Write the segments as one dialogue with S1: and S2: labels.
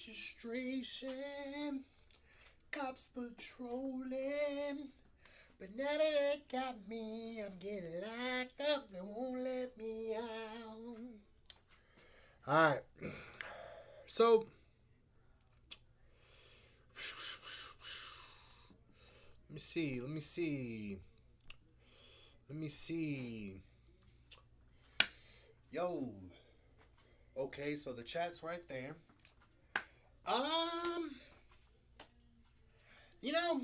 S1: registration, cops patrolling. But now that they got me, I'm getting locked up. They won't let me out. Alright. So, let me see. Yo. Okay, so the chat's right there. Um, you know,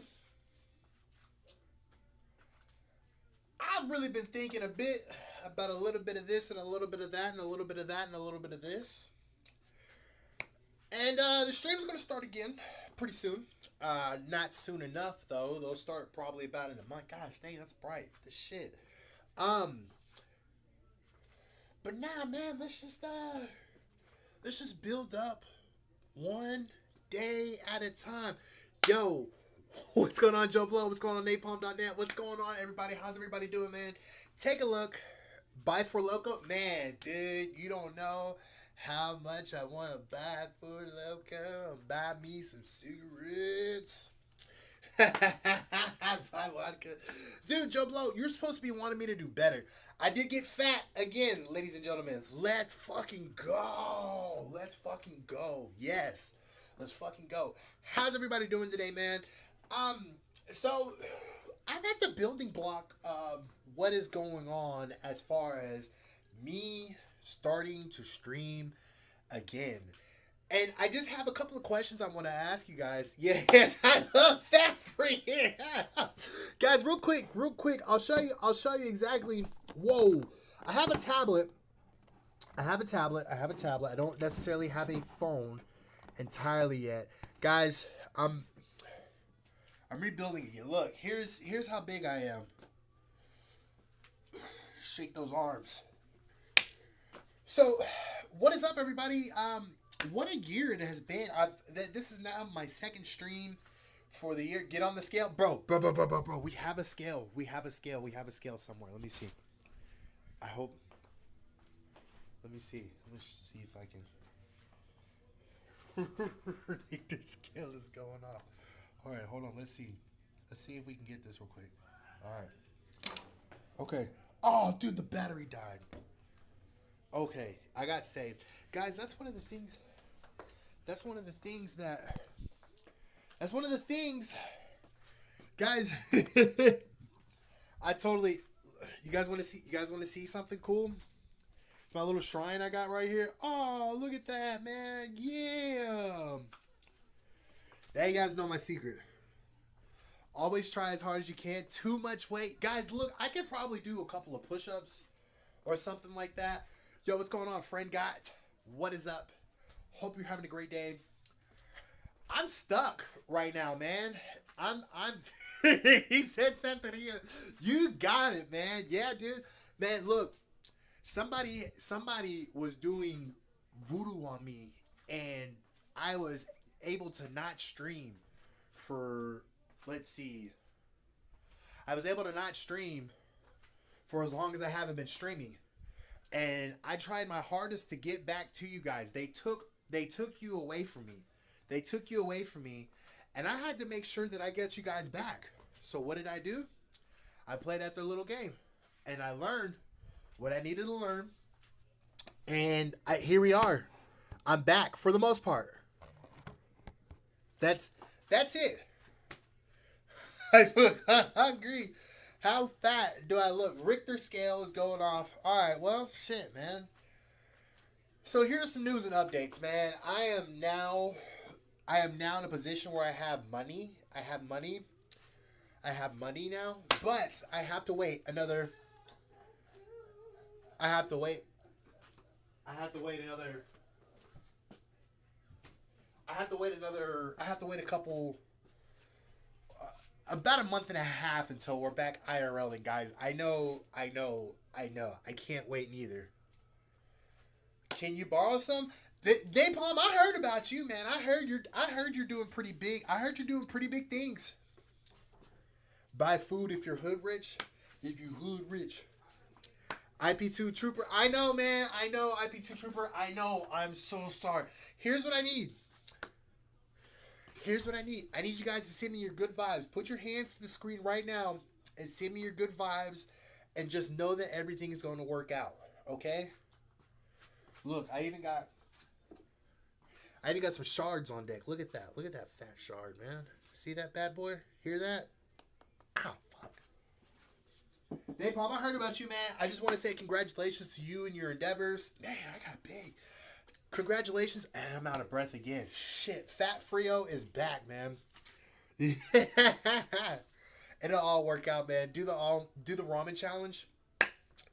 S1: I've really been thinking a bit about a little bit of this and a little bit of that and a little bit of that and a little bit of this. And the stream's gonna start again pretty soon. Not soon enough though. They'll start probably about in a month. Gosh, dang, that's bright. This shit. Um, but nah, man. Let's just build up one day at a time. Yo, what's going on, Joe Blow? What's going on, Napalm.net? What's going on, everybody? How's everybody doing, man? Take a look. Buy for Loco. Man, dude, you don't know how much I want to buy for Loco and buy me some cigarettes. Buy vodka. Dude, Joe Blow, you're supposed to be wanting me to do better. I did get fat again, ladies and gentlemen. Let's fucking go. Let's fucking go. Yes. Let's fucking go. How's everybody doing today, man? So I'm at the building block of what is going on as far as me starting to stream again. And I just have a couple of questions I want to ask you guys. Yes, I love that free. Guys, real quick. I'll show you exactly. Whoa. I have a tablet. I don't necessarily have a phone entirely yet. Guys, I'm rebuilding again. Look, here's how big I am. Shake those arms. So, what is up, everybody? What a year it has been. This is now my second stream for the year. Get on the scale. Bro. We have a scale. We have a scale somewhere. Let me see. I hope. Let me see. Let's see if I can. The scale is going off. All right, hold on. Let's see. Let's see if we can get this real quick. All right. Okay. Oh, dude, the battery died. Okay, I got saved. Guys, that's one of the things guys. You guys want to see something cool? It's my little shrine I got right here. Oh, look at that, man. Yeah. Now you guys know my secret. Always try as hard as you can. Too much weight. Guys, look, I could probably do a couple of push-ups or something like that. Yo, what's going on, friend? Got what is up? Hope you're having a great day. I'm stuck right now, man. I'm he said Santeria. You got it, man. Yeah, dude. Man, look. Somebody was doing voodoo on me, and I was able to not stream for, let's see. I was able to not stream for as long as I haven't been streaming. And I tried my hardest to get back to you guys. They took you away from me. And I had to make sure that I get you guys back. So what did I do? I played at their little game. And I learned what I needed to learn. And here we are. I'm back for the most part. That's it. I look hungry. How fat do I look? Richter scale is going off. Alright, well, shit, man. So here's some news and updates, man. I am now in a position where I have money. I have money now. But I have to wait another... I have to wait a couple... about a month and a half until we're back IRL. And guys, I know. I can't wait neither. Can you borrow some? Napalm, I heard about you, man. I heard you're doing pretty big. I heard you're doing pretty big things. Buy food if you're hood rich. If you hood rich. IP2 Trooper. I know, man. I know, IP2 Trooper. I know. I'm so sorry. Here's what I need. Here's what I need. I need you guys to send me your good vibes. Put your hands to the screen right now and send me your good vibes, and just know that everything is going to work out. Okay? Look, I even got some shards on deck. Look at that. Look at that fat shard, man. See that bad boy? Hear that? Ow, fuck. Napalm, I heard about you, man. I just want to say congratulations to you and your endeavors. Man, I got big. Congratulations. And I'm out of breath again. Shit, Fat Frio is back, man. It'll all work out, man. Do the ramen challenge.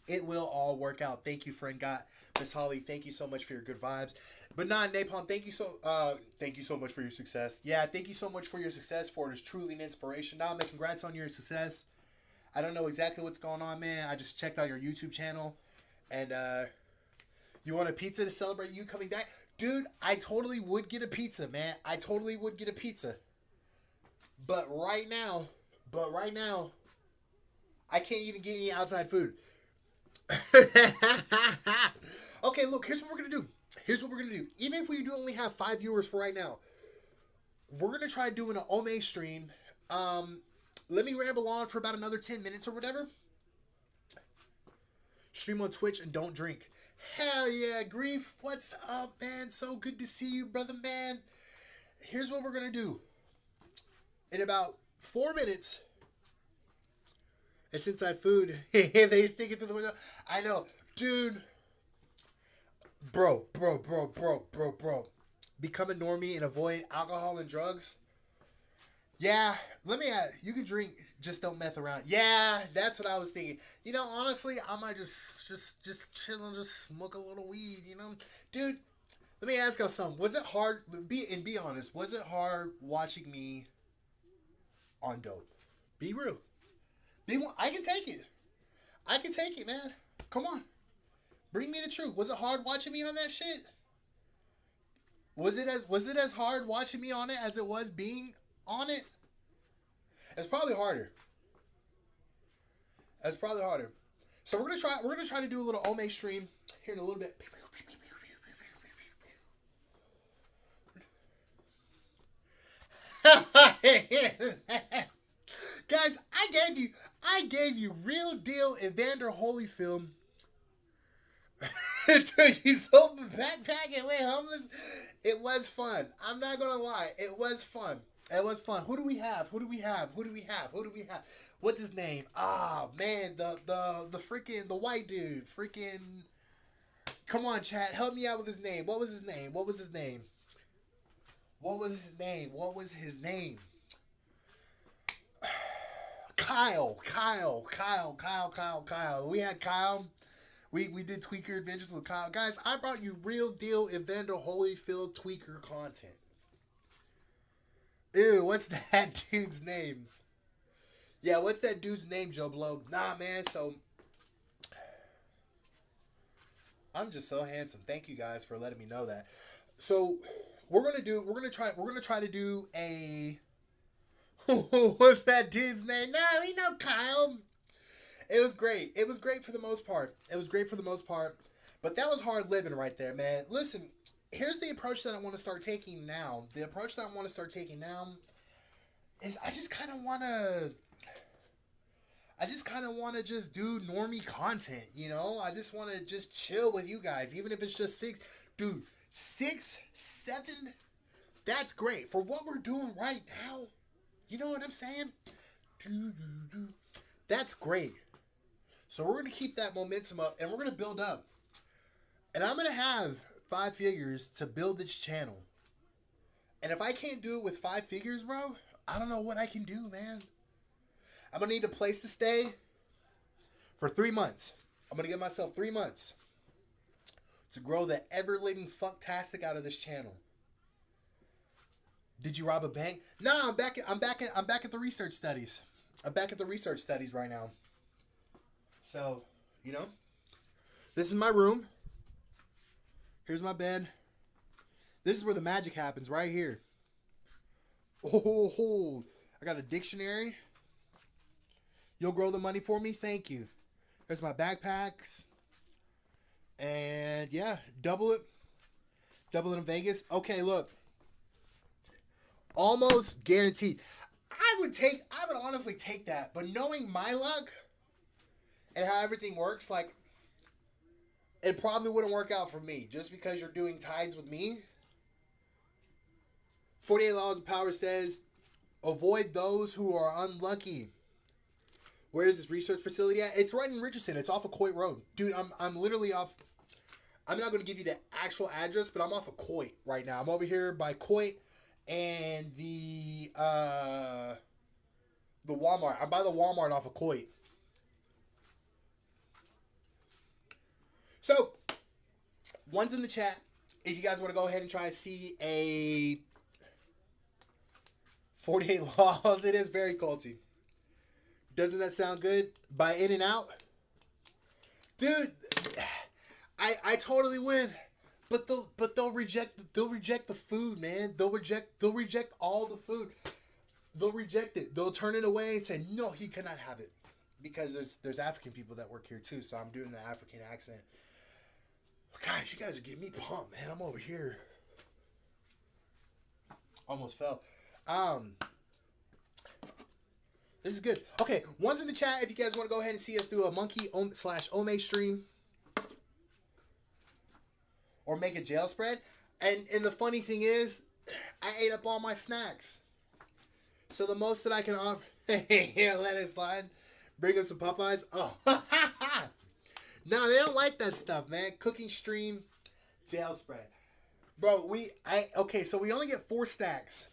S1: It will all work out. Thank you, friend. God, Miss Holly, thank you so much for your good vibes. But nah, Napalm, thank you so much for your success. Yeah, thank you so much for your success. Ford is truly an inspiration. Nah, man, congrats on your success. I don't know exactly what's going on, man. I just checked out your YouTube channel, and you want a pizza to celebrate you coming back, dude? I totally would get a pizza, man. I totally would get a pizza. But right now, I can't even get any outside food. Okay, look, here's what we're gonna do. Even if we do only have 5 viewers for right now, we're gonna try doing an Ome stream. Let me ramble on for about another 10 minutes or whatever. Stream on Twitch and don't drink. Hell yeah, Grief. What's up, man? So good to see you, brother, man. Here's what we're gonna do. In about 4 minutes, it's inside food. They stick it through the window. I know. Dude. Bro. Become a normie and avoid alcohol and drugs. Yeah, let me add. You can drink, just don't meth around. Yeah, that's what I was thinking. You know, honestly, I might just chill and just smoke a little weed, you know? Dude, let me ask y'all something. Was it hard, be honest, was it hard watching me on dope? Be real. I can take it. I can take it, man. Come on. Bring me the truth. Was it hard watching me on that shit? Was it as hard watching me on it as it was being on it? It's probably harder. So we're gonna try to do a little Ome stream here in a little bit. Guys, I gave you real deal Evander Holyfield until you sold the backpack and went homeless. It was fun. I'm not gonna lie. It was fun. Who do we have? What's his name? Ah, man, the freaking, the white dude. Freaking, come on, chat. Help me out with his name. What was his name? Kyle. We had Kyle. We did Tweaker Adventures with Kyle. Guys, I brought you real deal Evander Holyfield Tweaker content. Ew, what's that dude's name? Yeah, what's that dude's name, Joe Blow? Nah, man, so I'm just so handsome. Thank you guys for letting me know that. So we're gonna try to do a what's that dude's name? No, we know Kyle. It was great. It was great for the most part. But that was hard living right there, man. Listen, here's the approach that I want to start taking now. Is I just kind of want to just do normie content, you know? I just want to just chill with you guys, even if it's just 6. Dude, 6, 7, that's great. For what we're doing right now, you know what I'm saying? That's great. So we're going to keep that momentum up, and we're going to build up. And I'm going to have 5 figures to build this channel. And if I can't do it with 5 figures, bro, I don't know what I can do, man. I'm going to need a place to stay for 3 months. I'm going to give myself 3 months to grow the ever-living fucktastic out of this channel. Did you rob a bank? No, I'm back at the research studies. I'm back at the research studies right now. So, you know, this is my room. Here's my bed. This is where the magic happens, right here. Oh, I got a dictionary. You'll grow the money for me? Thank you. There's my backpacks. And yeah, double it in Vegas. Okay, look. Almost guaranteed. I would honestly take that. But knowing my luck and how everything works, like, it probably wouldn't work out for me. Just because you're doing tides with me. 48 Laws of Power says, avoid those who are unlucky. Where is this research facility at? It's right in Richardson. It's off of Coit Road. Dude, I'm literally off. I'm not going to give you the actual address, but I'm off of Coit right now. I'm over here by Coit and the Walmart. I'm by the Walmart off of Coit. So, one's in the chat. If you guys want to go ahead and try to see a 48 Laws, it is very culty. Doesn't that sound good? By In and Out? Dude, I totally win. But they'll reject the food, man. They'll reject all the food. They'll reject it. They'll turn it away and say, no, he cannot have it. Because there's African people that work here too, so I'm doing the African accent. Guys, you guys are getting me pumped, man. I'm over here. Almost fell. This is good. Okay, one's in the chat if you guys want to go ahead and see us do a monkey / Ome stream. Or make a jail spread. And the funny thing is, I ate up all my snacks. So the most that I can offer... Yeah, let it slide. Bring up some Popeyes. Oh. No, they don't like that stuff, man. Cooking stream, jail spread. Bro, okay, so we only get 4 stacks.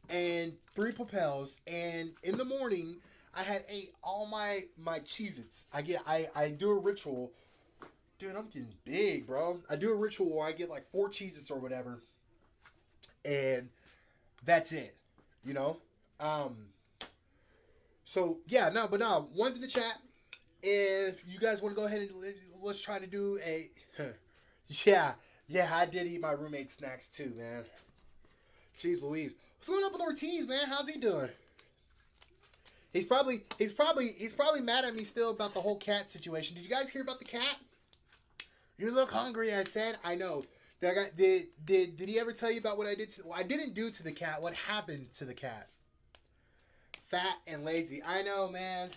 S1: And 3 Propels. And in the morning, I had ate all my Cheez-Its. I do a ritual. Dude, I'm getting big, bro. I do a ritual where I get like 4 Cheez-Its or whatever. And that's it. You know? So, yeah, no, one's in the chat. If you guys want to go ahead and let's try to do a... Yeah, I did eat my roommate's snacks too, man. Jeez Louise. What's going on with Ortiz, man? How's he doing? He's probably mad at me still about the whole cat situation. Did you guys hear about the cat? You look hungry, I said. I know. Did he ever tell you about what I did to... Well, I didn't do to the cat. What happened to the cat? Fat and lazy. I know, man.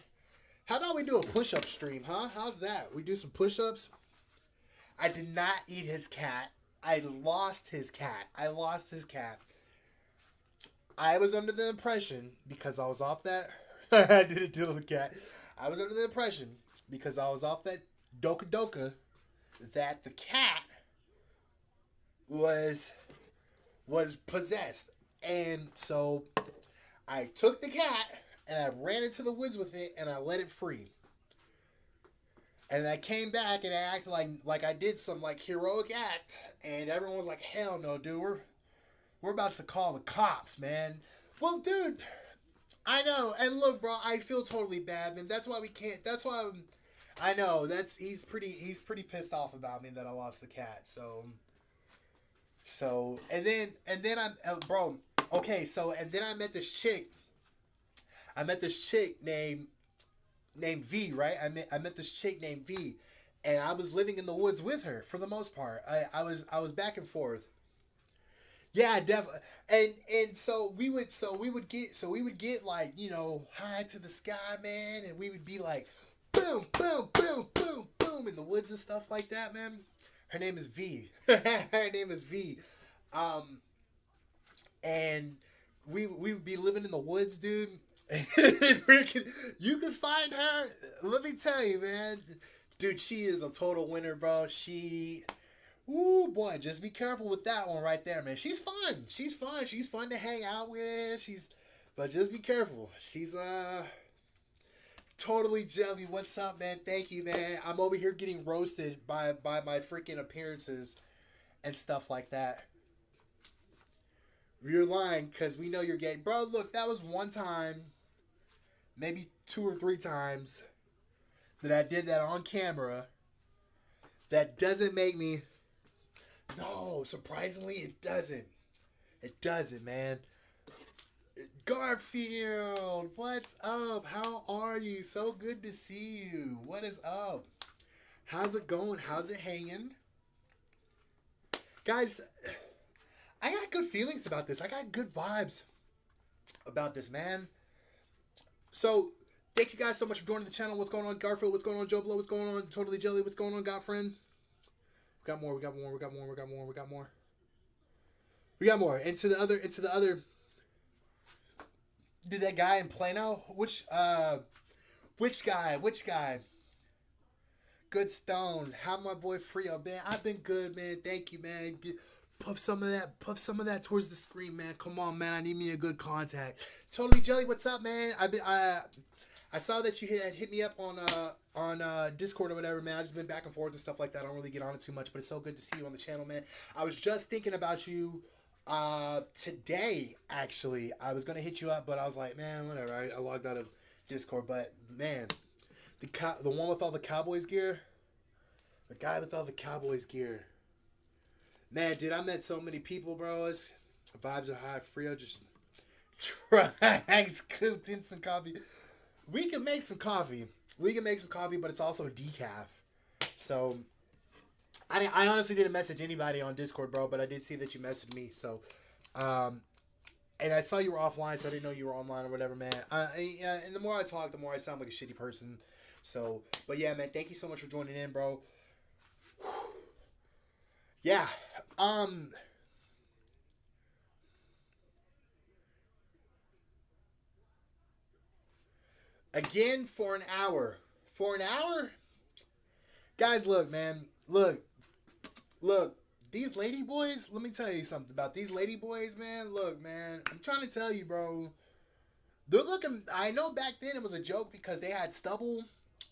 S1: How about we do a push-up stream, huh? How's that? We do some push-ups? I did not eat his cat. I lost his cat. I was under the impression, because I was off that... I didn't deal with the cat. I was under the impression, because I was off that Doka Doka, that the cat was possessed. And so I took the cat and I ran into the woods with it and I let it free. And I came back and I acted like I did some like heroic act, and everyone was like, hell no, dude, we're about to call the cops, man. Well, dude, I know. And look, bro, I feel totally bad, man. That's why we can't. That's why I know. He's pretty pissed off about me that I lost the cat. So and then I'm bro. Okay, so and then I met this chick. Named V, right? I met this chick named V, and I was living in the woods with her for the most part. I was back and forth. Yeah, definitely. And so we would get like, you know, high to the sky, man, and we would be like boom, boom, boom, boom, boom in the woods and stuff like that, man. Her name is V. Her name is V. And we would be living in the woods, dude. You could find her. Let me tell you, man. Dude, she is a total winner, bro. Ooh, boy, just be careful with that one right there, man. She's fun. She's fun to hang out with. But just be careful. She's, totally jelly. What's up, man? Thank you, man. I'm over here getting roasted by my freaking appearances and stuff like that. You're lying because we know you're gay. Bro, look, that was one time, maybe 2 or 3 times that I did that on camera. That doesn't make me... No, surprisingly, it doesn't. It doesn't, man. Garfield, what's up? How are you? So good to see you. What is up? How's it going? How's it hanging? Guys, I got good feelings about this. I got good vibes. about this, man. So, thank you guys so much for joining the channel. What's going on, Garfield? What's going on, Joe Blow? What's going on, Totally Jelly? What's going on, Godfriend? We got more. We got more. We got more. We got more. We got more. We got more. Into the other. Dude, that guy in Plano. Which guy? Which guy? Good Stone. How my boy Frio, man? I've been good, man. Thank you, man. Puff some of that. Puff some of that towards the screen, man. Come on, man. I need me a good contact. Totally Jelly. What's up, man? I saw that you hit me up on Discord or whatever, man. I've just been back and forth and stuff like that. I don't really get on it too much, but it's so good to see you on the channel, man. I was just thinking about you today, actually. I was gonna hit you up, but I was like, man, whatever. I logged out of Discord, but man, the one with all the Cowboys gear, the guy with all the Cowboys gear, man, dude, I met so many people, bro. Vibes are high. Frio just scooped in some coffee. We can make some coffee. But it's also decaf. So, I honestly didn't message anybody on Discord, bro, but I did see that you messaged me. So, and I saw you were offline, so I didn't know you were online or whatever, man. And the more I talk, the more I sound like a shitty person. So, but yeah, man, thank you so much for joining in, bro. Yeah. Again for an hour. For an hour? Guys, look, man. Look. These lady boys, let me tell you something about these lady boys, man. Look, man. I'm trying to tell you, bro. They're looking, I know back then it was a joke because they had stubble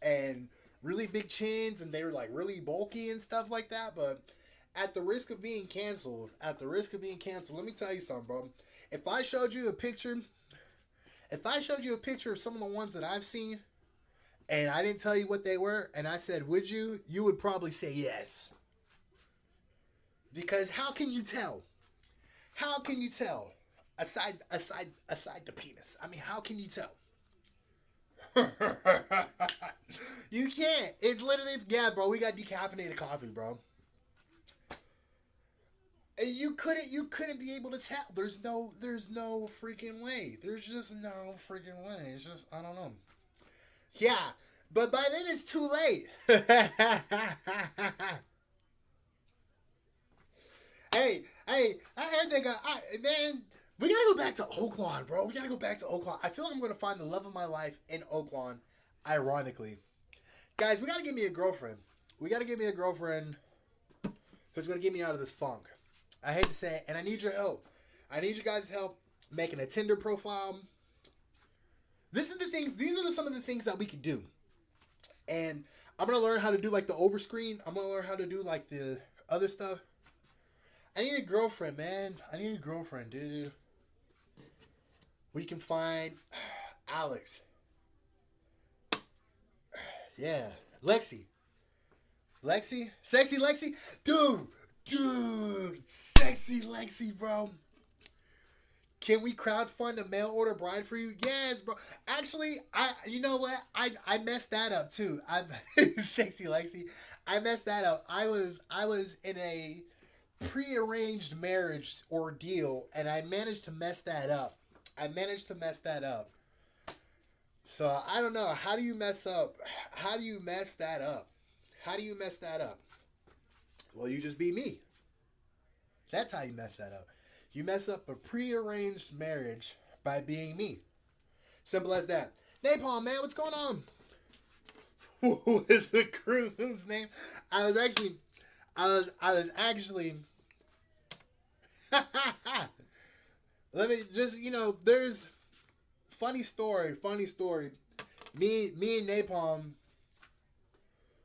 S1: and really big chins and they were like really bulky and stuff like that, but at the risk of being canceled, let me tell you something, bro. If I showed you a picture of some of the ones that I've seen and I didn't tell you what they were and I said, would you? You would probably say yes. Because how can you tell? How can you tell? Aside the penis. I mean, how can you tell? You can't. It's literally, yeah, bro, we got decaffeinated coffee, bro. And you couldn't be able to tell. There's no freaking way. There's just no freaking way. It's just, I don't know. Yeah, but by then it's too late. Hey, I heard they got, man, we gotta go back to Oaklawn, bro. We gotta go back to Oaklawn. I feel like I'm gonna find the love of my life in Oaklawn, ironically. Guys, we gotta get me a girlfriend. Who's gonna get me out of this funk. I hate to say it, and I need your help. I need you guys' help making a Tinder profile. These are some of the things that we can do. And I'm gonna learn how to do like the overscreen. I'm gonna learn how to do like the other stuff. I need a girlfriend, man. I need a girlfriend, dude. We can find Alex. Yeah. Lexi. Sexy Lexi? Dude. Sexy Lexi, bro. Can we crowdfund a mail order bride for you? Yes, bro. Actually, you know what? I messed that up too. Sexy Lexi. I messed that up. I was in a prearranged marriage ordeal and I managed to mess that up. So I don't know. How do you mess that up? Well, you just be me. That's how you mess that up. You mess up a prearranged marriage by being me. Simple as that. Napalm, man, what's going on? Who is the groom's name? I was actually let me just, there's funny story. Me and Napalm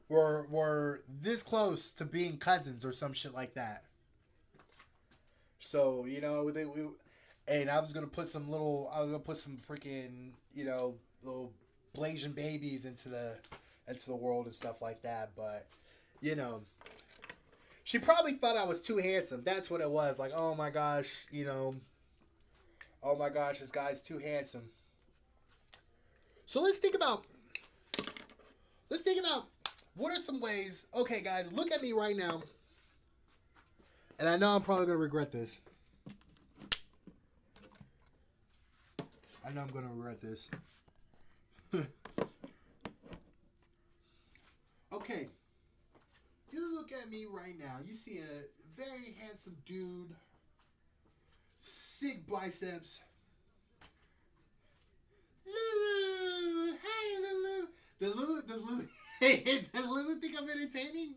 S1: were this close to being cousins or some shit like that. So, and I was gonna put some freaking, little Blasian babies into the world and stuff like that, but she probably thought I was too handsome. That's what it was. Like, oh my gosh, this guy's too handsome. So let's think about what are some ways. Okay, guys, look at me right now. And I know I'm probably going to regret this. I know I'm gonna regret this. Okay. You look at me right now. You see a very handsome dude. Sick biceps. Lulu! Hey, Lulu! Does Lulu, does Lulu think I'm entertaining?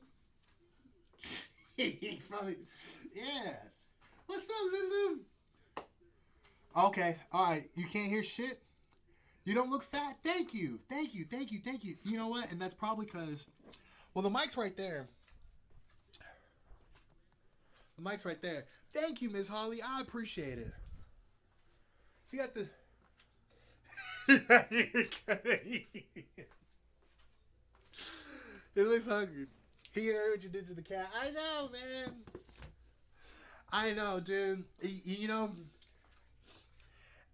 S1: Probably. Yeah. What's up, Lulu? Okay, alright. You can't hear shit? You don't look fat? Thank you. Thank you. Thank you. Thank you. You know what? And that's probably because... Well, the mic's right there. The mic's right there. Thank you, Miss Holly. I appreciate it. You got the... It looks hungry. He heard what you did to the cat. I know, man. I know, dude. You know...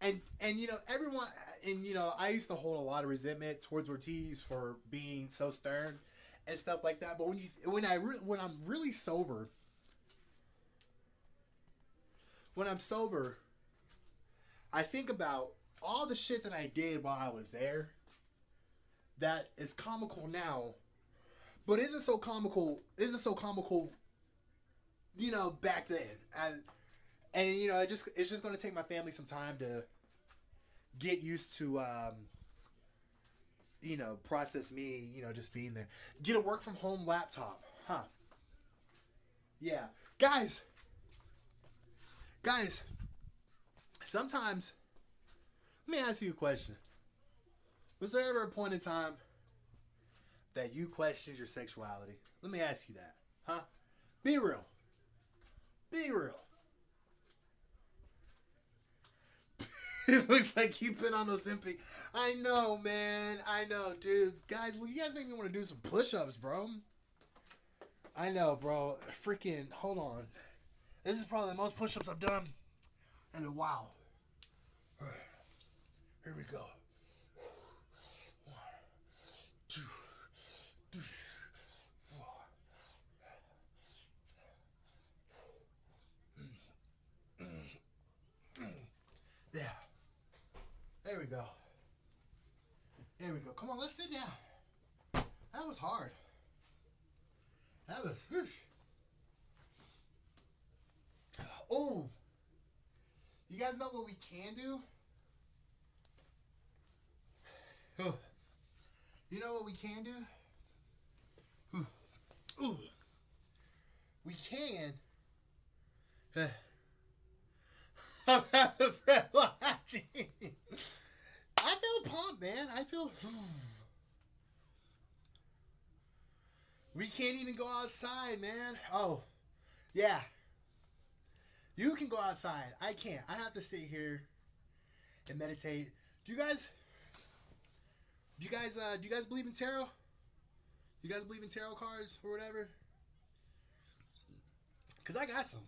S1: And you know, everyone... And, you know, I used to hold a lot of resentment towards Ortiz for being so stern and stuff like that. But when I'm really sober... When I'm sober, I think about all the shit that I did while I was there that is comical now, but isn't so comical, you know, back then. And you know, it's just going to take my family some time to get used to, you know, process me, you know, just being there. Get a work from home laptop. Huh. Yeah. Guys, sometimes, let me ask you a question. Was there ever a point in time that you questioned your sexuality? Let me ask you that. Huh? Be real. Be real. It looks like you've been on Ozempic. I know, man. I know, dude. Guys, well, you guys make me want to do some push-ups, bro. I know, bro. Freaking, hold on. This is probably the most push-ups I've done in a while. Here we go. 1, 2, 3, 4. Yeah. There we go. There we go. Come on, let's sit down. That was hard. That was... Whew. Oh, you guys know what we can do? Oh, you know what we can do? Ooh. We can. I'm having breath watching. I feel pumped, man. I feel. We can't even go outside, man. Oh, yeah. You can go outside. I can't. I have to sit here and meditate. Do you guys believe in tarot? You guys believe in tarot cards or whatever? Cause I got some.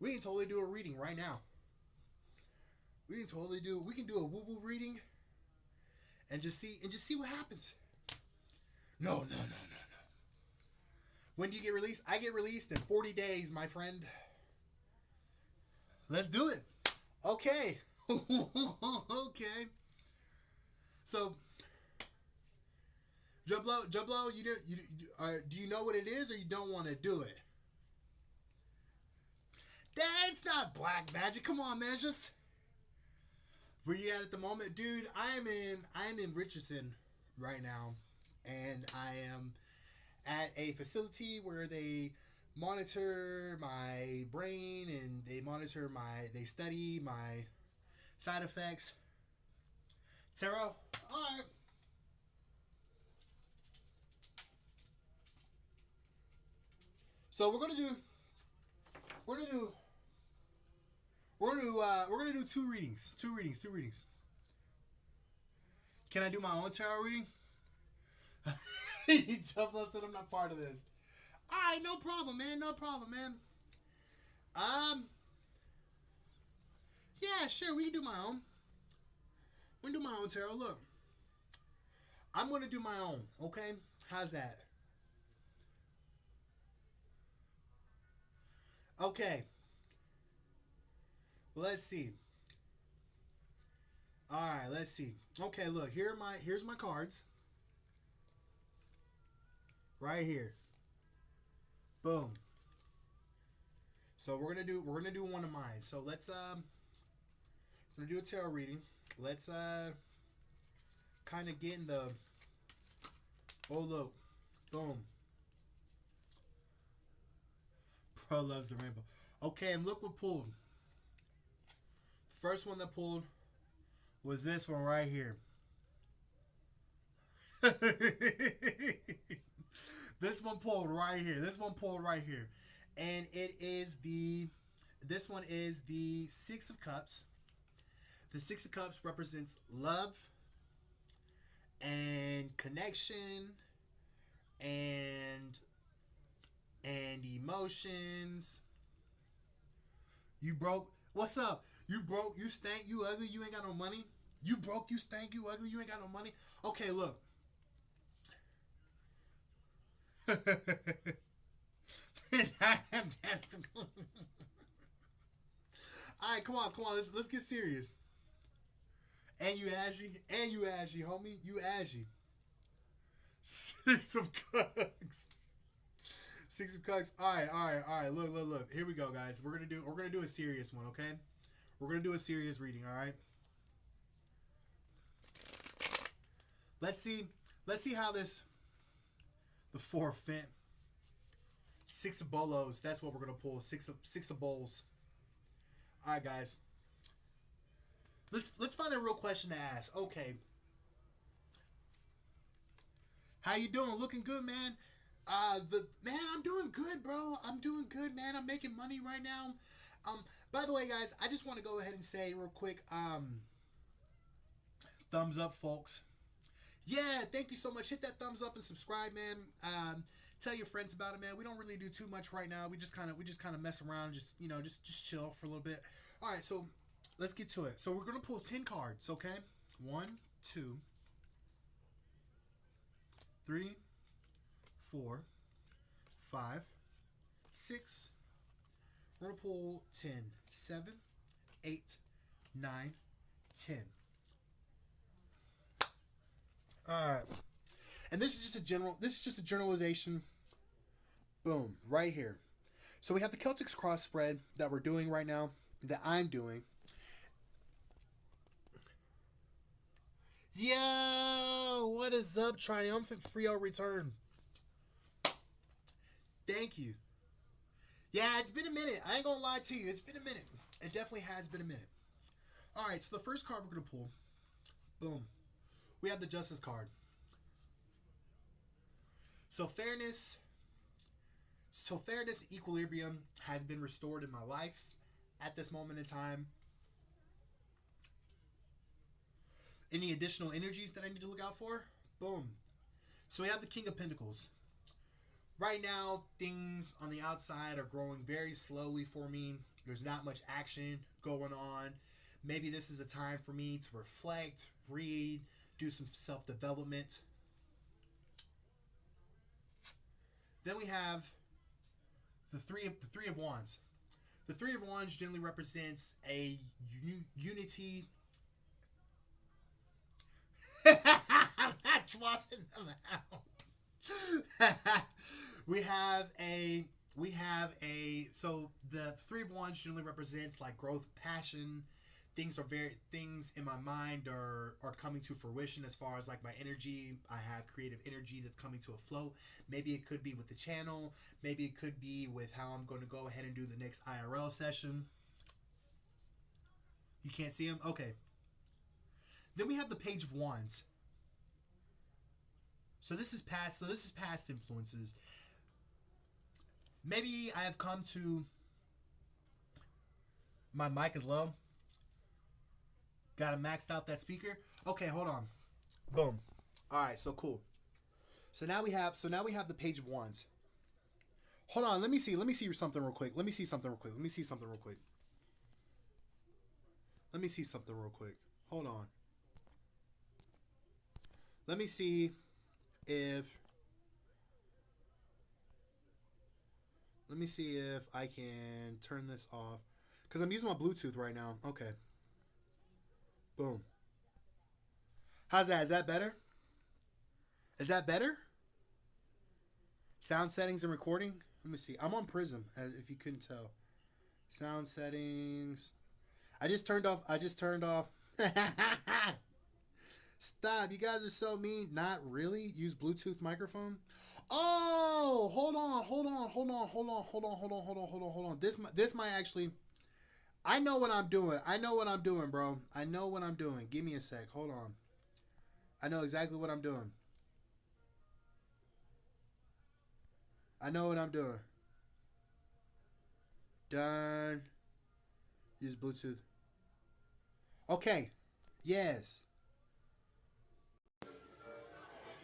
S1: We can totally do a reading right now. We can do a woo-woo reading and just see what happens. No. When do you get released? I get released in 40 days, my friend. Let's do it. Okay. Okay. So, Jublo, do you know what it is, or you don't want to do it? That's not black magic. Come on, man. Just where you at the moment, dude? I am in Richardson right now, and I am at a facility where they monitor my brain and they study my side effects. Tarot, all right. So we're gonna do two readings. Can I do my own tarot reading? Jumbo said I'm not part of this. Alright, no problem, man. Yeah, sure, we can do my own. We can do my own tarot. Look, I'm gonna do my own, okay? How's that? Okay. Let's see. All right, let's see. Okay, look, here's my cards right here. Boom. So we're gonna do one of mine. So we're gonna do a tarot reading. Let's kind of get in the. Oh look, boom. Pro loves the rainbow. Okay, and look what pulled. First one that pulled was this one right here. This one pulled right here. This one pulled right here. And it is the this one is the 6 of Cups. The 6 of Cups represents love and connection and emotions. You broke. What's up? You broke, you stank, you ugly, you ain't got no money. You broke, you stank, you ugly, you ain't got no money. Okay, look. Alright, come on, come on. Let's get serious. And you ashy. And you ashy, homie. You ashy. 6 of Cups. 6 of Cups. Alright, alright, alright. Look, look, look. Here we go, guys. We're gonna do a serious one, okay? We're gonna do a serious reading, alright? Let's see how this the 4 of Fent. 6 of Bolos. That's what we're gonna pull. Six of Bowls. Alright, guys. Let's find a real question to ask. Okay. How you doing? Looking good, man. I'm doing good, bro. I'm doing good, man. I'm making money right now. By the way, guys, I just want to go ahead and say real quick, thumbs up, folks. Yeah, thank you so much. Hit that thumbs up and subscribe, man. Tell your friends about it, man. We don't really do too much right now. We just kind of mess around, just chill for a little bit. All right, so let's get to it. So we're gonna pull 10 cards, okay? 1, 2, 3, 4, 5, 6. We're gonna pull 10, 7, 8, 9, 10. Alright. And this is just a generalization. Boom. Right here. So we have the Celtics cross spread that we're doing right now, that I'm doing. Yo, what is up? Triumphant Frio return. Thank you. Yeah, it's been a minute. I ain't gonna lie to you. It's been a minute. It definitely has been a minute. Alright, so the first card we're gonna pull. Boom. We have the Justice card. So fairness, equilibrium has been restored in my life at this moment in time. Any additional energies that I need to look out for? Boom. So we have the King of Pentacles. Right now, things on the outside are growing very slowly for me. There's not much action going on. Maybe this is a time for me to reflect, read, do some self-development. Then we have the three of Wands. The Three of Wands generally represents a unity. That's swapping them out. we have a so the Three of Wands generally represents like growth, passion. Things in my mind are coming to fruition as far as like my energy. I have creative energy that's coming to a float. Maybe it could be with the channel. Maybe it could be with how I'm going to go ahead and do the next IRL session. You can't see them? Okay. Then we have the Page of Wands. So this is past influences. Maybe I have come to my mic is low. Got to maxed out that speaker. Okay, hold on. Boom. All right, so cool. So now we have the Page of Wands. Hold on, let me see something real quick. Let me see something real quick. Hold on. Let me see if I can turn this off, because I'm using my Bluetooth right now. Okay. Boom. How's that? Is that better? Is that better? Sound settings and recording. Let me see. I'm on Prism. If you couldn't tell. Sound settings. I just turned off. I just turned off. Stop. You guys are so mean. Not really. Use Bluetooth microphone. Oh, hold on, hold on, hold on, hold on, hold on, hold on, hold on, hold on, hold on. This might actually. I know what I'm doing. I know what I'm doing, bro. I know what I'm doing. Give me a sec. Hold on. I know exactly what I'm doing. I know what I'm doing. Done. Use Bluetooth. Okay. Yes.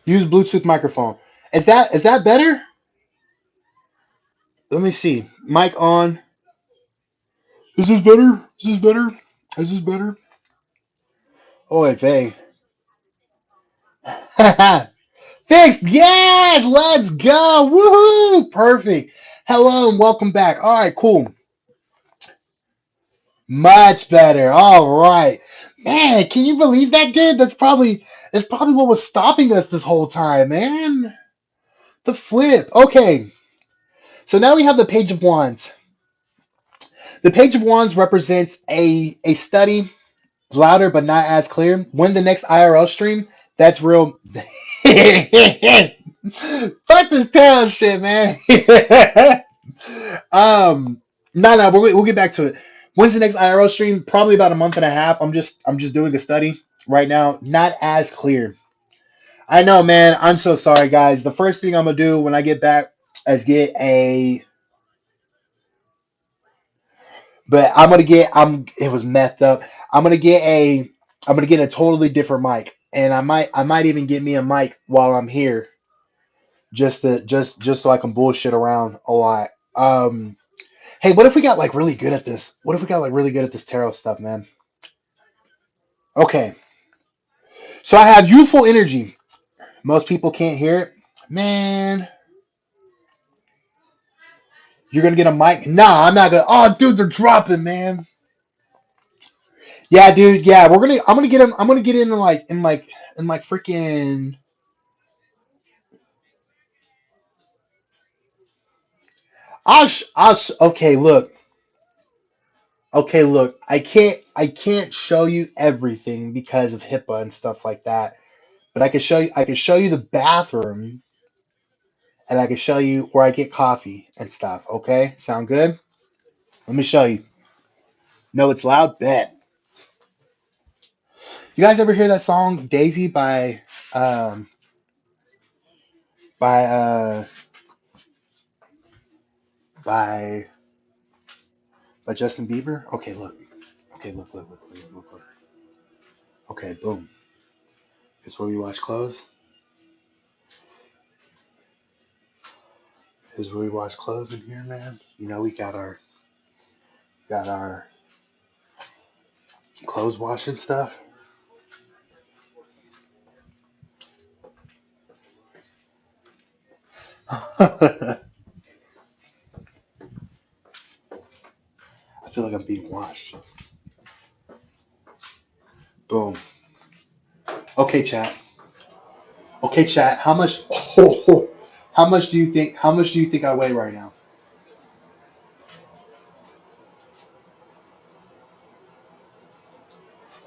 S1: Use Bluetooth microphone. Is that better? Let me see. Mic on. Is this better? Is this better? Is this better? Oh, wait, Faye. Fixed. Yes. Let's go. Woohoo. Perfect. Hello and welcome back. All right, cool. Much better. All right. Man, can you believe that, dude? That's probably what was stopping us this whole time, man. The flip. Okay. So now we have the Page of Wands. The Page of Wands represents a study, louder but not as clear. When the next IRL stream, that's real. Fuck this town shit, man. No, we'll get back to it. When's the next IRL stream? Probably about a month and a half. I'm just doing a study right now. Not as clear. I know, man. I'm so sorry, guys. The first thing I'm gonna do when I get back is get a. But I'm gonna get. It was messed up. I'm gonna get a. I'm gonna get a totally different mic, and I might even get me a mic while I'm here, just so I can bullshit around a lot. Hey, what if we got like really good at this? What if we got like really good at this tarot stuff, man? Okay, so I have youthful energy. Most people can't hear it, man. You're gonna get a mic? Nah, I'm not gonna. Oh, dude, they're dropping, man. Yeah, dude. Yeah, we're gonna. I'm gonna get him. I'm gonna get in like freaking. Okay, look. Okay, look. I can't show you everything because of HIPAA and stuff like that. But I can show you. I can show you the bathroom, and I can show you where I get coffee and stuff. Okay, sound good? Let me show you. No, it's loud. Bet. You guys ever hear that song Daisy um by by by Justin Bieber? Okay, look. Okay, look. Okay, boom. Here's where we wash clothes. Here's where we wash clothes in here, man. You know we got our clothes washing stuff. I feel like I'm being washed. Boom. Okay, chat. Okay, chat. How much? Oh, how much do you think? How much do you think I weigh right now?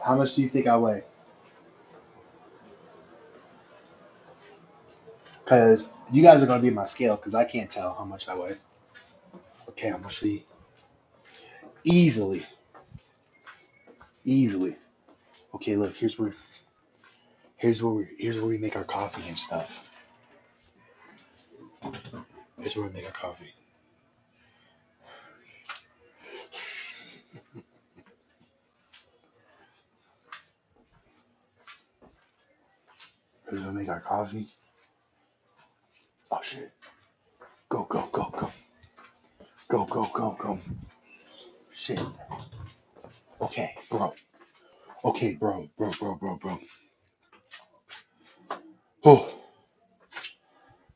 S1: How much do you think I weigh? Because you guys are gonna be my scale. Because I can't tell how much I weigh. Okay, I'm gonna see easily, easily. Okay, look. Here's where we make our coffee and stuff. Here's where we make our coffee. Here's where we make our coffee. Oh shit! Go go go go go go go go. Shit. Okay, bro. Okay, bro. Oh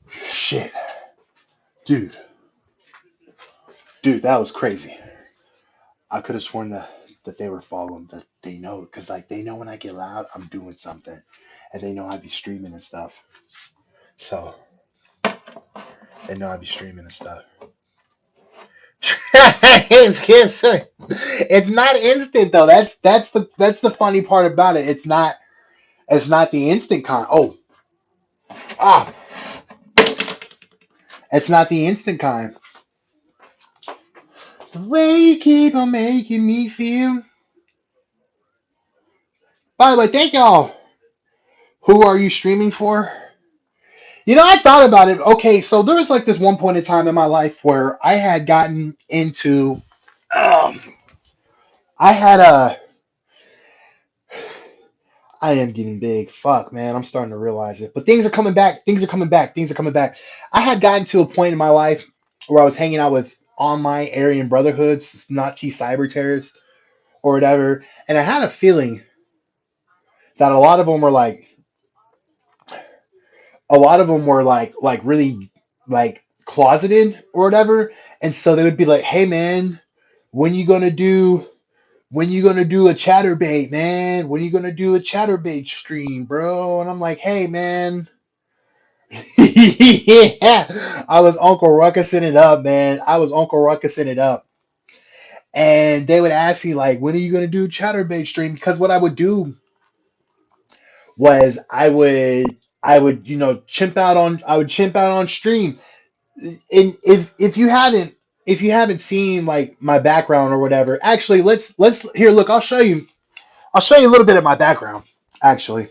S1: shit, dude. Dude, that was crazy. I could have sworn that they were following that they know because like they know when I get loud, I'm doing something, and they know I'd be streaming and stuff. So they know I'd be streaming and stuff. It's not instant though. That's the funny part about it. It's not the instant oh ah it's not the instant kind. The way you keep on making me feel. By the way, thank y'all. Who are you streaming for? I thought about it. Okay, so there was like this one point in time in my life where I had gotten into. Um, I had a. I am getting big. Fuck, man. I'm starting to realize it. But things are coming back. Things are coming back. Things are coming back. I had gotten to a point in my life where I was hanging out with online Aryan Brotherhoods, Nazi cyber terrorists, or whatever. And I had a feeling that a lot of them were like really like closeted or whatever. And so they would be like, "Hey man, when you gonna do a chatterbait, man? When you gonna do a chatterbait stream, bro?" And I'm like, "Hey man." Yeah, I was Uncle Ruckusin it up, man. I was Uncle Ruckusin it up. And they would ask me like, "When are you gonna do a chatterbait stream?" Because what I would do was I would chimp out on stream. And if you haven't seen like my background or whatever, actually let's here, look, I'll show you a little bit of my background. Actually,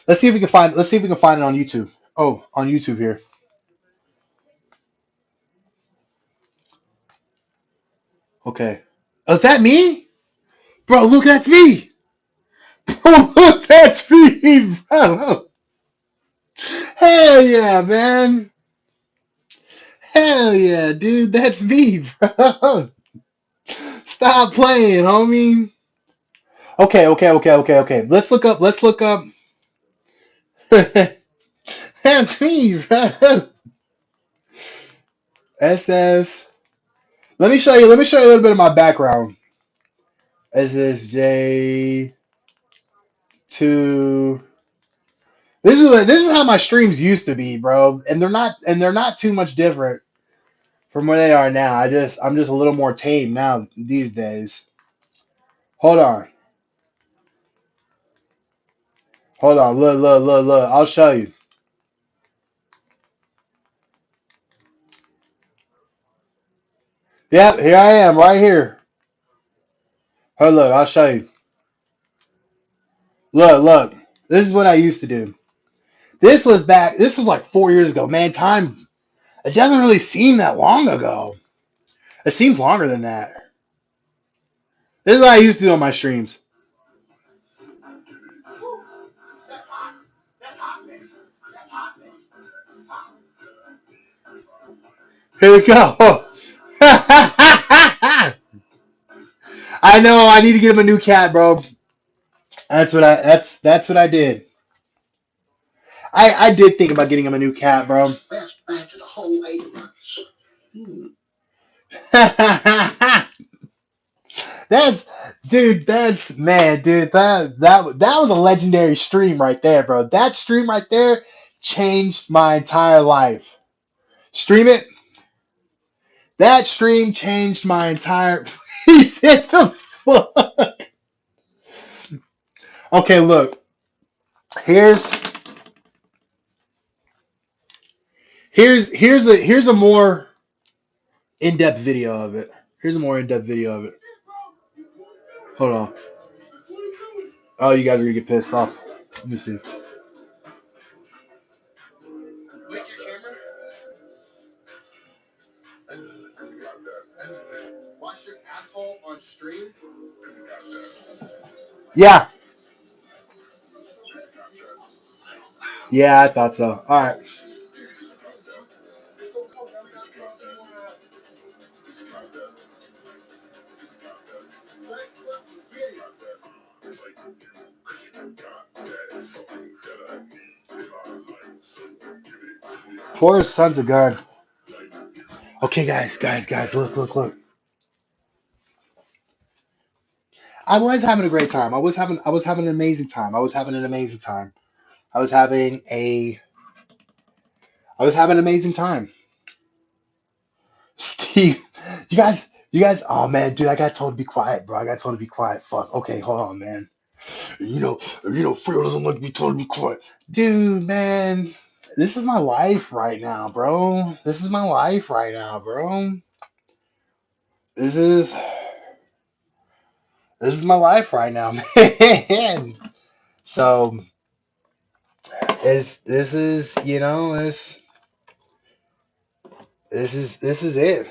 S1: let's see if we can find it on YouTube. Oh, on YouTube here. Okay. Oh, is that me? Bro, look, that's me. Bro, look, that's me, bro. Hell yeah, man. Hell yeah, dude, that's me, bro. Stop playing, homie. Okay, okay, okay, okay, okay. Let's look up. That's me, bro. SS. Let me show you a little bit of my background. SSJ two. This is how my streams used to be, bro. And they're not too much different from where they are now. I'm just a little more tame now these days. Hold on. Hold on. Look, look, look, look. I'll show you. Yep, here I am, right here. Hold, look, I'll show you. Look, look. This is what I used to do. This was like 4 years ago. Man, time, it doesn't really seem that long ago. It seems longer than that. This is what I used to do on my streams. Here we go. I know. I need to get him a new cat, bro. That's what I did. I did think about getting him a new cat, bro. That's dude. That's man, dude. That was a legendary stream right there, bro. That stream right there changed my entire life. Stream it. That stream changed my entire. He said the fuck. Okay, look. Here's here's a more in-depth video of it. Here's a more in-depth video of it. Hold on. Oh, you guys are gonna get pissed off. Let me see. Wash your asshole on stream? Yeah. Yeah, I thought so. All right. Poor sons of God. Okay, guys, look, look, look. I was having a great time. I was having an amazing time. I was having an amazing time. I was having a I was having an amazing time. Steve, you guys, oh man, dude, I got told to be quiet, bro. I got told to be quiet. Fuck. Okay, hold on, man. Phil doesn't like to be told to be quiet. Dude, man, this is my life right now, bro. This is my life right now, bro. This is this is my life right now, man. So this is this is it.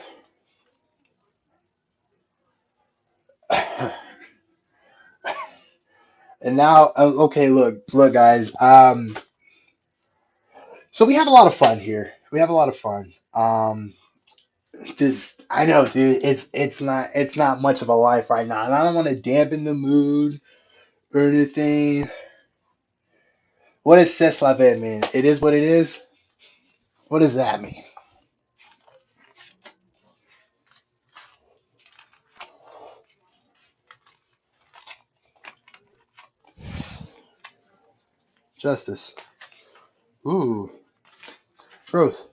S1: And now, okay, look, guys. So we have a lot of fun here. We have a lot of fun. This I know, dude. It's not much of a life right now, and I don't want to dampen the mood or anything. What does c'est la vie mean? It is what it is. What does that mean? Justice. Ooh, growth.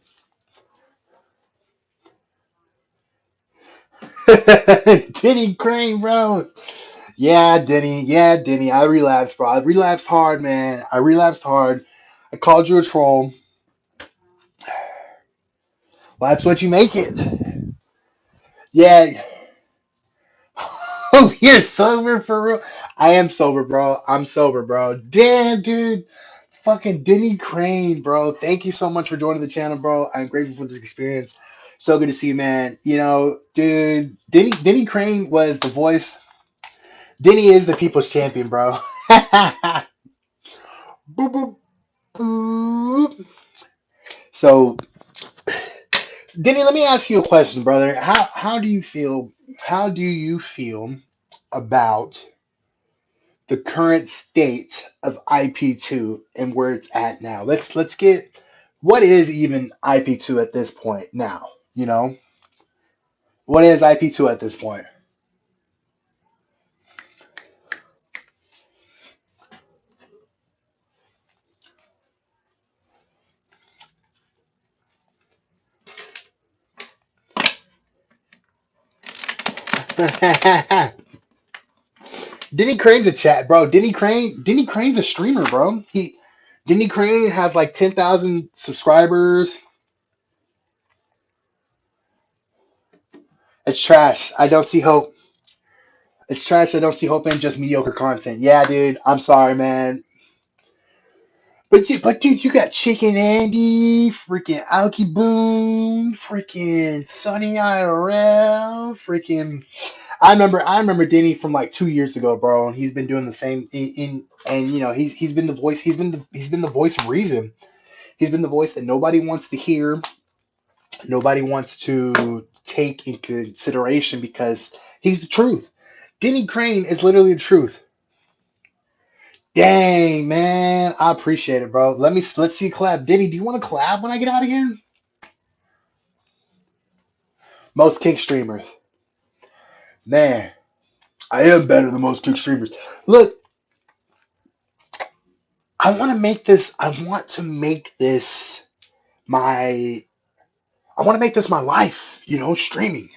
S1: Denny Crane, bro. Yeah, Denny. Yeah, Denny. I relapsed, bro. I relapsed hard, man. I relapsed hard. I called you a troll. Life's what you make it. Yeah. Oh, you're sober for real? I am sober, bro. I'm sober, bro. Damn, dude. Fucking Denny Crane, bro. Thank you so much for joining the channel, bro. I'm grateful for this experience. So good to see you, man. Dude, Denny Crane was the voice. Denny is the people's champion, bro. Boop, boop, boop. So, Denny, let me ask you a question, brother. How do you feel? How do you feel about the current state of IP2 and where it's at now? Let's get what is even IP2 at this point now? You know, what is IP2 at this point? Denny Crane's a chat, bro. Denny Crane's a streamer, bro. Denny Crane has like 10,000 subscribers. It's trash. I don't see hope. It's trash. I don't see hope in just mediocre content. Yeah, dude. I'm sorry, man. But dude, you got Chicken Andy, freaking Alki Boom, freaking Sunny IRL, freaking. I remember Denny from like 2 years ago, bro, and he's been doing the same in and he's been the voice. He's been the voice of reason. He's been the voice that nobody wants to hear, nobody wants to take in consideration because he's the truth. Denny Crane is literally the truth. Dang, man. I appreciate it, bro. Let's see a collab. Denny, do you want to collab when I get out of here? Most kick streamers. Man, I am better than most kick streamers. Look, I want to make this my I want to make this my life, streaming.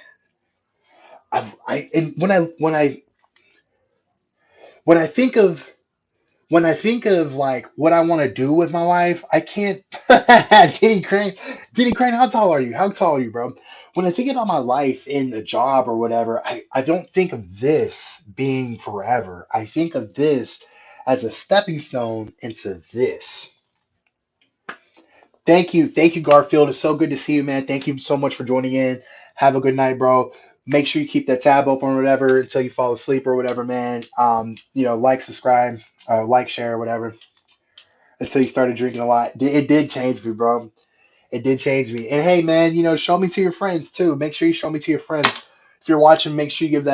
S1: And when I think of like what I want to do with my life, I can't. Denny Crane, Denny Crane, how tall are you? How tall are you, bro? When I think about my life in the job or whatever, I don't think of this being forever. I think of this as a stepping stone into this. Thank you, Garfield. It's so good to see you, man. Thank you so much for joining in. Have a good night, bro. Make sure you keep that tab open or whatever until you fall asleep or whatever, man. Like, subscribe, like, share, whatever, until you started drinking a lot. It did change me, bro. It did change me. And hey, man, show me to your friends too. Make sure you show me to your friends. If you're watching, make sure you give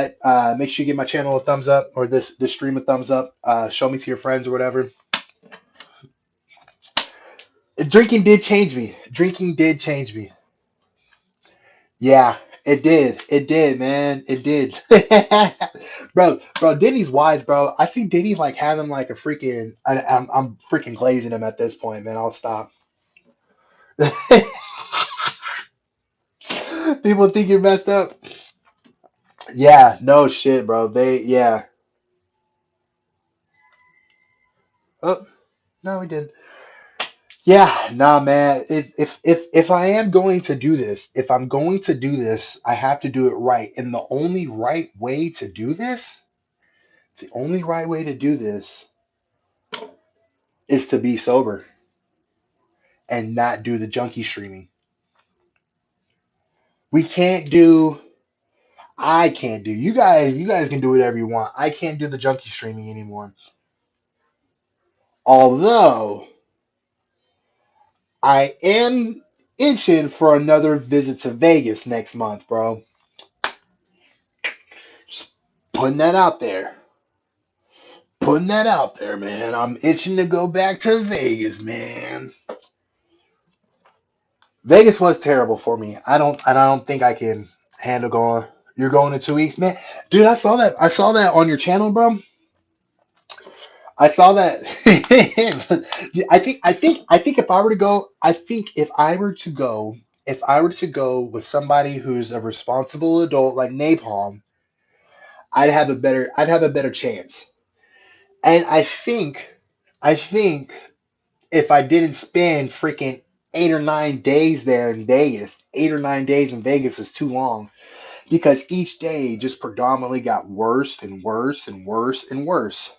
S1: my channel a thumbs up or this stream a thumbs up. Show me to your friends or whatever. Drinking did change me. Drinking did change me. Yeah, It did. It did, man. It did. Bro, Diddy's wise, bro. I see Diddy like having like a freaking. I'm freaking glazing him at this point, man. I'll stop. People think you're messed up. Yeah, no shit, bro. Yeah. Oh, no, we didn't. Yeah, nah, man. If I am going to do this, if I'm going to do this, I have to do it right. And the only right way to do this is to be sober and not do the junkie streaming. We can't do. I can't do. You guys can do whatever you want. I can't do the junkie streaming anymore. Although I am itching for another visit to Vegas next month, bro. Just putting that out there. Putting that out there, man. I'm itching to go back to Vegas, man. Vegas was terrible for me. I don't think I can handle going. You're going in 2 weeks, man. Dude, I saw that. I saw that on your channel, bro. I saw that. I think if I were to go, if I were to go with somebody who's a responsible adult like Napalm, I'd have a better chance. And I think if I didn't spend freaking 8 or 9 days there in Vegas, 8 or 9 days in Vegas is too long because each day just predominantly got worse and worse and worse and worse.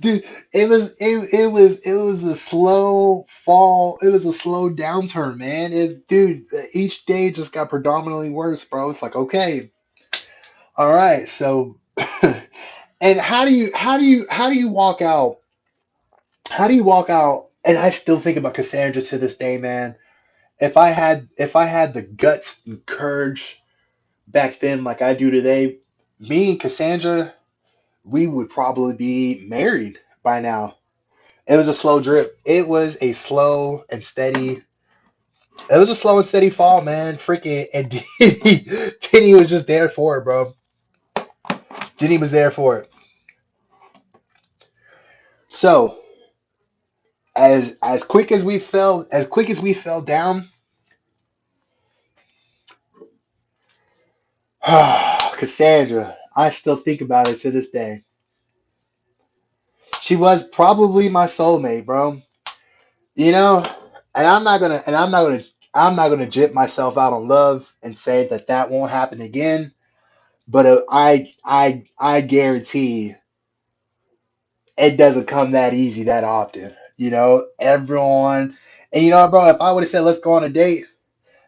S1: Dude, it was a slow fall. It was a slow downturn, man. Dude, each day just got predominantly worse, bro. It's like, okay, all right, so, and how do you walk out? How do you walk out? And I still think about Cassandra to this day, man. If I had the guts and courage back then, like I do today, me and Cassandra, we would probably be married by now. It was a slow drip. It was a slow and steady fall, man. Freaking and Denny was just there for it, bro. Denny was there for it. So as quick as we fell down, Cassandra, I still think about it to this day. She was probably my soulmate, bro. You know, and I'm not gonna jip myself out on love and say that that won't happen again. But I guarantee it doesn't come that easy that often. Everyone, and bro, if I would have said let's go on a date,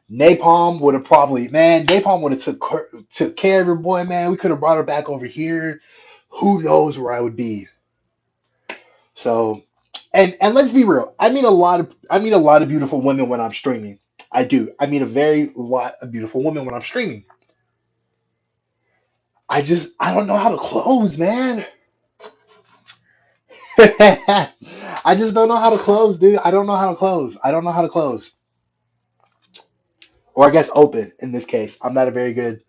S1: Napalm would have took care of her, boy, man. We could have brought her back over here. Who knows where I would be? So, and let's be real. I meet a lot of beautiful women when I'm streaming. I do. I meet a very lot of beautiful women when I'm streaming. I don't know how to close, man. I just don't know how to close, dude. I don't know how to close. I don't know how to close. Or I guess open in this case. I'm not a very good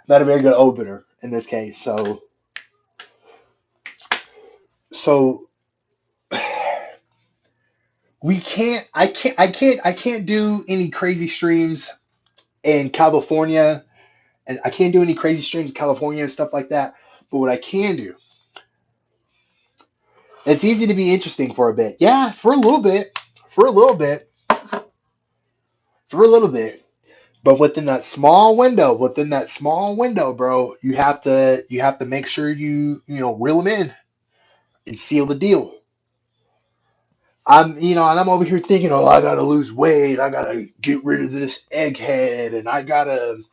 S1: opener in this case. So we can't I can't do any crazy streams in California, and I can't do any crazy streams in California and stuff like that. But what I can do, it's easy to be interesting for a bit. Yeah, for a little bit. For a little bit. For a little bit. But within that small window, bro, you have to make sure you reel them in and seal the deal. And I'm over here thinking, oh, I gotta lose weight, I gotta get rid of this egghead, and I gotta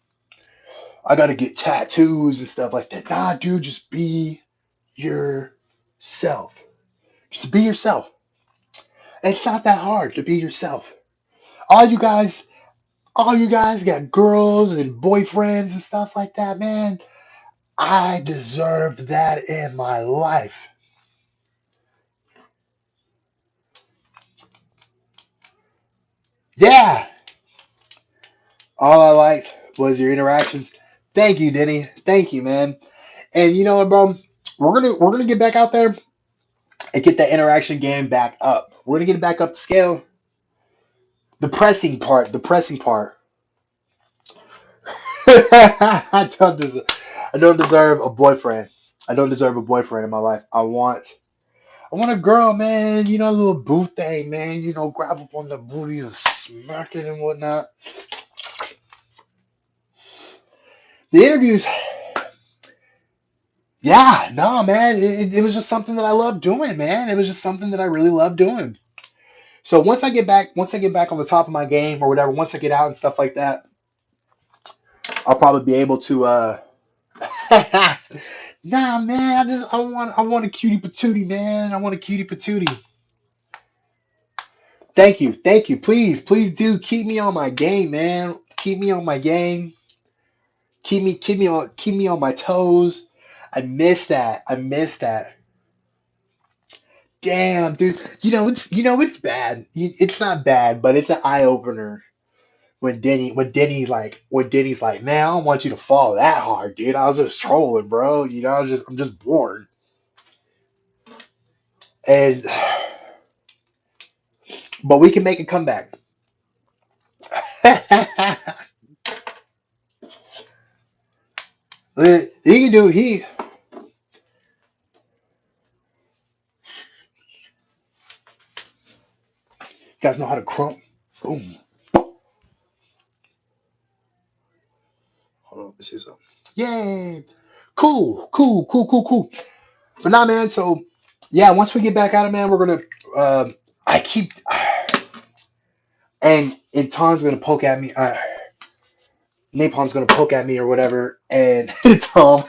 S1: get tattoos and stuff like that. Nah, dude, just be yourself. Just be yourself. It's not that hard to be yourself. All you guys, all you guys got girls and boyfriends and stuff like that, man. I deserved that in my life. All I liked was your interactions. Thank you, Denny. Thank you, man. And you know what, bro? We're gonna get back out there and get that interaction game back up. We're gonna get it back up to scale. The pressing part. The pressing part. I don't deserve a boyfriend. I don't deserve a boyfriend in my life. I want a girl, man. You know, a little boo thing, man. You know, grab up on the booty and smack it and whatnot. The interviews, yeah, no, man. It was just something that I love doing, man. It was just something that I really love doing. So once I get back on the top of my game or whatever, once I get out and stuff like that, I'll probably be able to. Nah, man. I want a cutie patootie, man. I want a cutie patootie. Thank you. Please do keep me on my game, man. Keep me on my game. Keep me on my toes. I miss that. Damn, dude. It's bad. It's not bad, but it's an eye opener when Denny's like, man, I don't want you to fall that hard, dude. I was just trolling, bro. I'm just bored. And but we can make a comeback. He can do he guys know how to crump. Boom. Hold on, let me see something. Yay! Cool. But nah, man. So yeah, once we get back at it, man, we're gonna. I keep and Tom's gonna poke at me. Napalm's gonna poke at me or whatever, and Tom,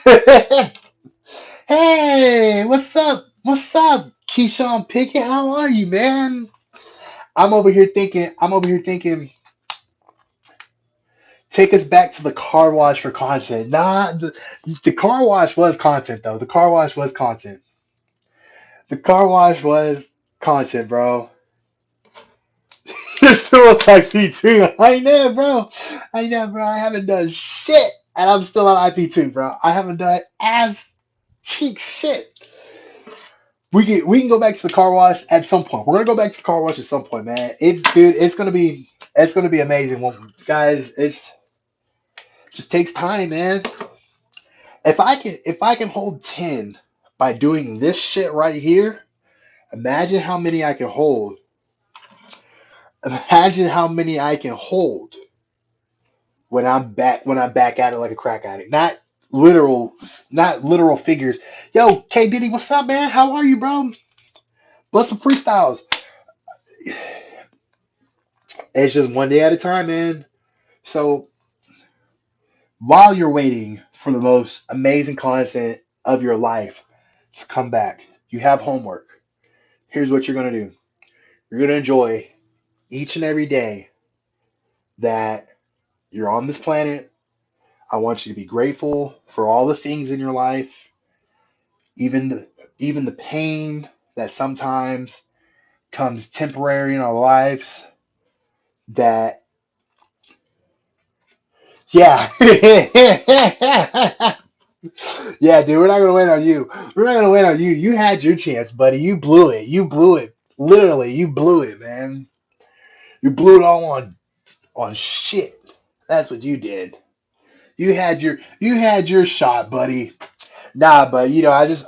S1: hey, what's up? What's up, Keyshawn Pickett? How are you, man? I'm over here thinking. Take us back to the car wash for content. Nah, the car wash was content though. The car wash was content. The car wash was content, bro. You're still on IP2. I know, bro. I haven't done shit, and I'm still on IP2, bro. I haven't done ass cheek shit. We can go back to the car wash at some point. We're gonna go back to the car wash at some point, man. It's gonna be amazing. Well, guys, it's just takes time, man. If I can hold 10 by doing this shit right here, imagine how many I can hold. Imagine how many I can hold when I'm back at it like a crack addict. Literal not literal figures. Yo, K Diddy, what's up, man? How are you, bro? Bust some freestyles. It's just one day at a time, man. So while you're waiting for the most amazing content of your life to come back, you have homework. Here's what you're gonna do. You're gonna enjoy each and every day that you're on this planet. I want you to be grateful for all the things in your life, even the pain that sometimes comes temporary in our lives. That yeah, yeah, dude, we're not gonna win on you. We're not gonna win on you. You had your chance, buddy. You blew it. You blew it. Literally, you blew it, man. You blew it all on shit. That's what you did. You had your shot, buddy. Nah, but guys,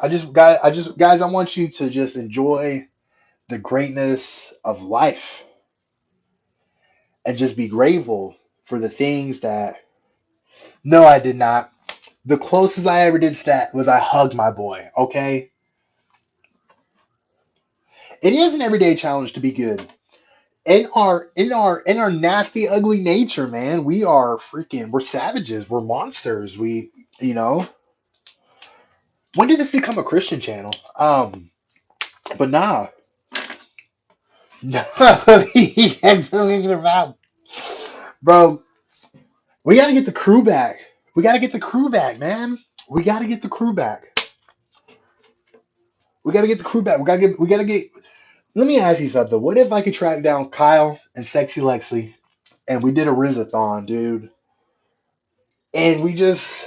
S1: I want you to just enjoy the greatness of life and just be grateful for the things that. No, I did not. The closest I ever did to that was I hugged my boy. Okay, it is an everyday challenge to be good. In our nasty, ugly nature, man, we're savages. We're monsters. You know, when did this become a Christian channel? But nah, no, he had something about, bro. We gotta get the crew back. We gotta get the crew back, man. We gotta get the crew back. We gotta get the crew back. We gotta get. Let me ask you something. What if I could track down Kyle and Sexy Lexi, and we did a Rizathon, dude? and we just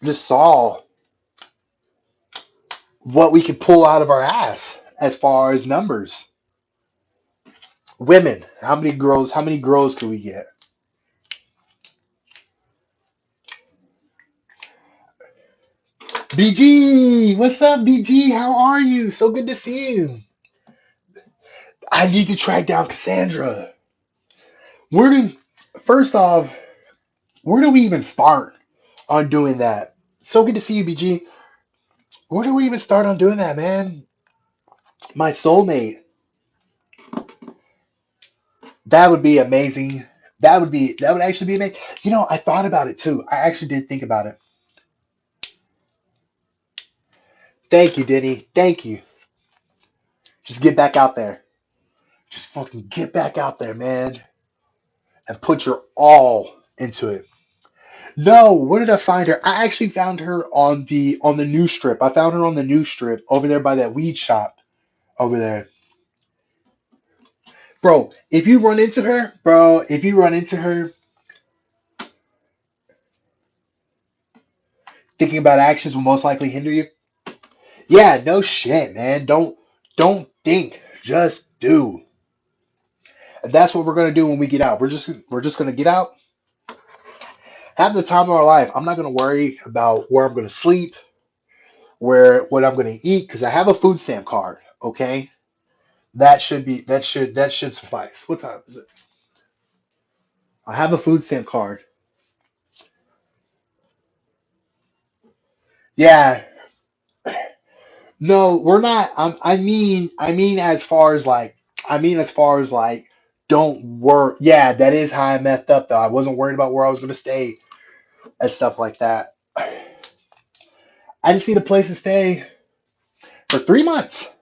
S1: saw what we could pull out of our ass as far as numbers. Women, how many girls can we get? BG, what's up, BG? How are you? So good to see you. I need to track down Cassandra. Where do first off, where do we even start on doing that? So good to see you, BG. Where do we even start on doing that, man? My soulmate. That would be amazing. That would actually be amazing. You know, I thought about it too. I actually did think about it. Thank you, Denny. Thank you. Just get back out there. Just fucking get back out there, man, and put your all into it. No, where did I find her? I actually found her on the news strip. I found her on the news strip over there by that weed shop over there. Bro, if you run into her, thinking about actions will most likely hinder you. Yeah, no shit, man. Don't think, just do. And that's what we're gonna do when we get out. We're just gonna get out, have the time of our life. I'm not gonna worry about where I'm gonna sleep, where what I'm gonna eat, because I have a food stamp card. Okay, that should suffice. What time is it? I have a food stamp card. Yeah, no, we're not. I mean, as far as like, don't worry. Yeah, that is how I messed up though. I wasn't worried about where I was gonna stay and stuff like that. I just need a place to stay for 3 months.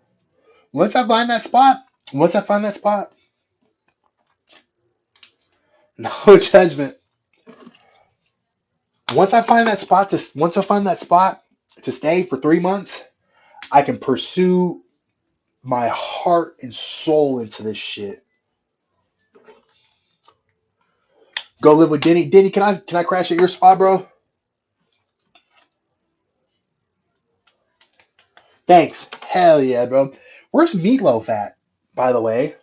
S1: Once I find that spot, once I find that spot, no judgment. Once I find that spot to stay for 3 months, I can pursue my heart and soul into this shit. Go live with Denny. Denny, can I crash at your spot, bro? Thanks. Hell yeah, bro. Where's Meatloaf at? By the way,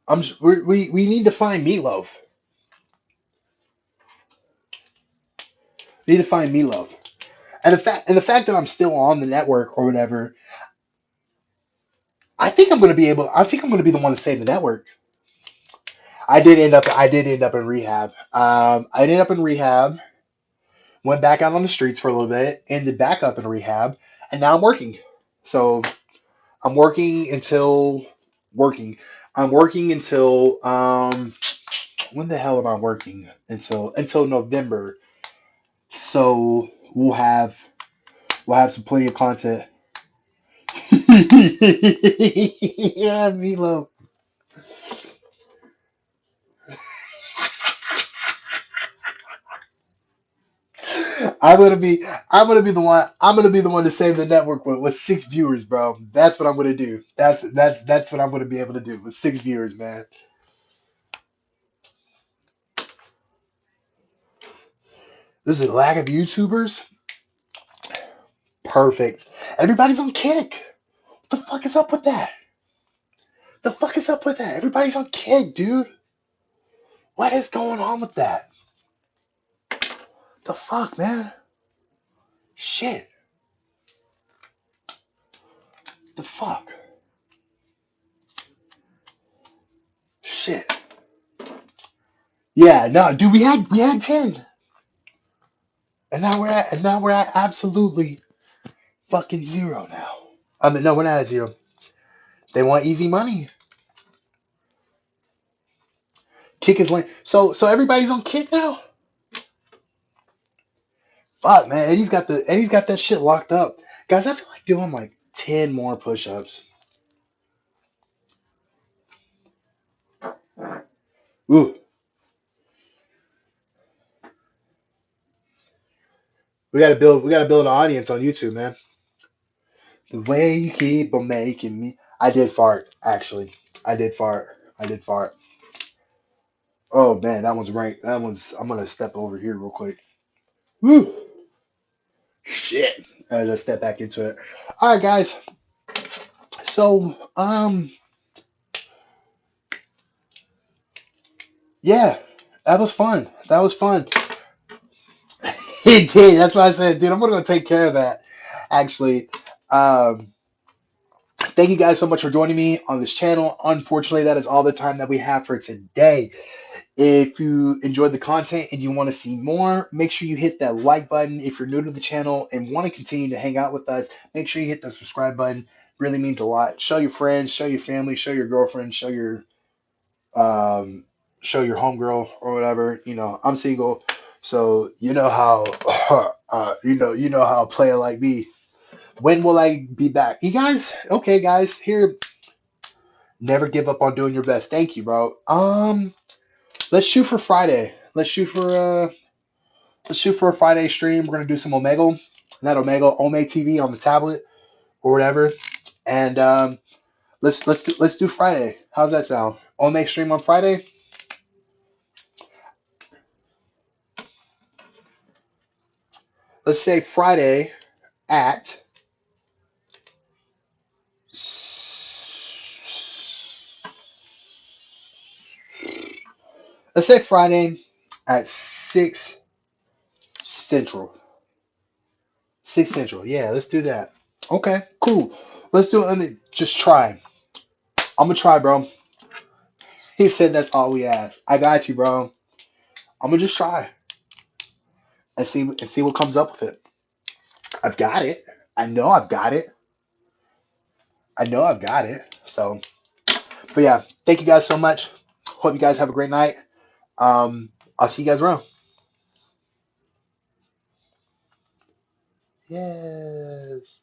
S1: we need to find Meatloaf. We need to find Meatloaf. And the fact that I'm still on the network or whatever, I think I'm gonna be the one to save the network. I did end up in rehab. I ended up in rehab, went back out on the streets for a little bit, ended back up in rehab, and now I'm working. So I'm working until working. I'm working until when the hell am I working? Until November. So we'll have some plenty of content. Yeah, Milo. I'm gonna be I'm gonna be the one to save the network with 6 viewers, bro. That's what I'm gonna do. That's what I'm gonna be able to do with 6 viewers, man. There's a lack of YouTubers. Perfect. Everybody's on Kick. What the fuck is up with that? The fuck is up with that? Everybody's on Kick, dude. What is going on with that? The fuck, man? Shit. The fuck. Shit. Yeah, no, dude, we had 10. And now we're at absolutely fucking zero now. I mean, no, we're not at zero. They want easy money. Kick is lame. So everybody's on Kick now. Fuck, man. Eddie's got that shit locked up, guys. I feel like doing like 10 more push-ups. Ooh, we gotta build an audience on YouTube, man. The way you keep on making me. I did fart, actually. I did fart. I did fart. Oh man, that one's right. That one's. I'm gonna step over here real quick. Woo. Shit. As I step back into it. All right, guys. So, yeah, that was fun. That was fun. It did. That's why I said, dude, I'm gonna go take care of that. Actually, um, thank you guys so much for joining me on this channel. Unfortunately, that is all the time that we have for today. If you enjoyed the content and you want to see more, make sure you hit that like button. If you're new to the channel and want to continue to hang out with us, make sure you hit that subscribe button. Really means a lot. Show your friends, show your family, show your girlfriend, um, show your homegirl or whatever. You know, I'm single, so you know how you know how a player like me. When will I be back? You guys, okay, guys, here. Never give up on doing your best. Thank you, bro. Let's shoot for Friday. Let's shoot for a Friday stream. We're gonna do some Omegle, not Omegle, Ome TV on the tablet or whatever, and let's do Friday. How's that sound? Ome stream on Friday. Let's say Friday at let's say Friday at 6 Central. 6 Central. Yeah, let's do that. Okay, cool. Let's do it. Just try. I'm gonna try, bro. He said that's all we ask. I got you, bro. I'm gonna just try and see what comes up with it. I've got it. I know I've got it. I know I've got it. So, but yeah, thank you guys so much. Hope you guys have a great night. I'll see you guys around. Yes.